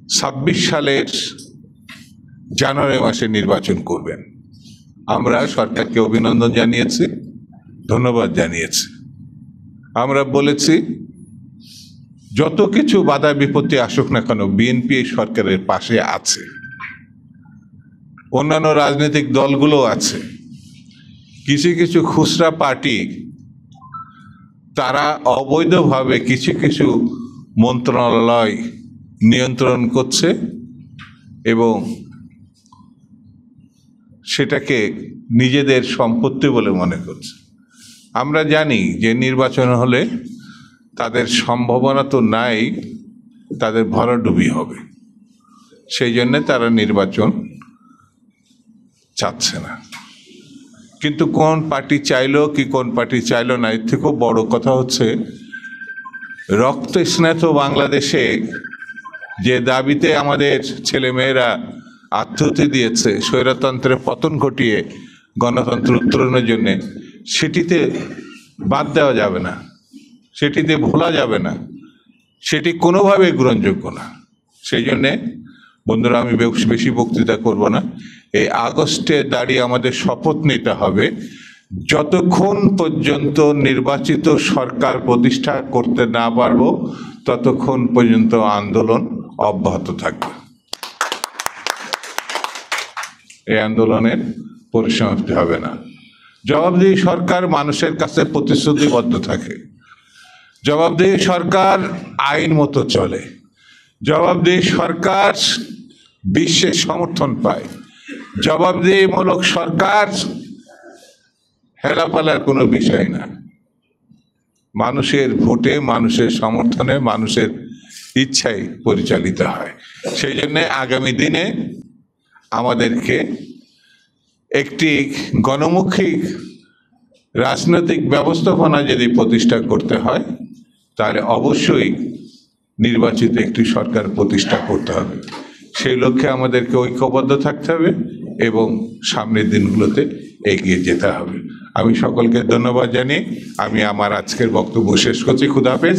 26 সালের জানুয়ারি মাসে নির্বাচন করবেন। আমরা সরকারকে অভিনন্দন জানিয়েছি, ধন্যবাদ জানিয়েছি। আমরা বলেছি যত কিছু বাধা বিপত্তি আসুক না কেন বিএনপি এই সরকারের পাশে আছে, অন্যান্য রাজনৈতিক দলগুলো আছে। কিছু কিছু খুচরা পার্টি তারা অবৈধভাবে কিছু কিছু মন্ত্রণালয় নিয়ন্ত্রণ করছে এবং সেটাকে নিজেদের সম্পত্তি বলে মনে করছে। আমরা জানি যে নির্বাচন হলে তাদের সম্ভাবনা তো নাই, তাদের ভরাডুবি হবে। সেই জন্যে তারা নির্বাচন চাচ্ছে না। কিন্তু কোন পার্টি চাইলো কি কোন পার্টি চাইলো না, এর থেকেও বড় কথা হচ্ছে রক্ত স্নাত বাংলাদেশে যে দাবিতে আমাদের ছেলেমেয়েরা আত্মহতি দিয়েছে স্বৈরতন্ত্রের পতন ঘটিয়ে গণতন্ত্র উত্তরণের জন্যে, সেটিতে বাদ দেওয়া যাবে না, সেটিতে ভোলা যাবে না, সেটি কোনোভাবে গ্রহণযোগ্য না। সেই জন্যে বন্ধুরা, আমি বেশি বক্তৃতা করব না। এই আগস্টে দাঁড়িয়ে আমাদের শপথ নিতে হবে যতক্ষণ পর্যন্ত নির্বাচিত সরকার প্রতিষ্ঠা করতে না পারবো ততক্ষণ পর্যন্ত আন্দোলন অব্যাহত থাকবে। এই আন্দোলনের পরিসমাপ্তি হবে না। জবাবদিহি সরকার মানুষের কাছে প্রতিশ্রুতিবদ্ধ থাকে, জবাবদিহি সরকার আইন মতো চলে, জবাবদিহি সরকার বিশ্বের সমর্থন পায়, জবাবদিহিমূলক সরকার হেলাপালার কোনো বিষয় না। মানুষের ভোটে, মানুষের সমর্থনে, মানুষের ইচ্ছায় পরিচালিত হয়। সেই জন্যে আগামী দিনে আমাদেরকে একটি গণমুখী রাজনৈতিক ব্যবস্থাপনা যদি প্রতিষ্ঠা করতে হয় তাহলে অবশ্যই নির্বাচিত একটি সরকার প্রতিষ্ঠা করতে হবে। সেই লক্ষ্যে আমাদেরকে ঐক্যবদ্ধ থাকতে হবে এবং সামনের দিনগুলোতে এগিয়ে যেতে হবে। আমি সকলকে ধন্যবাদ জানিয়ে আমি আমার আজকের বক্তব্য শেষ করছি। খুদা হাফেজ।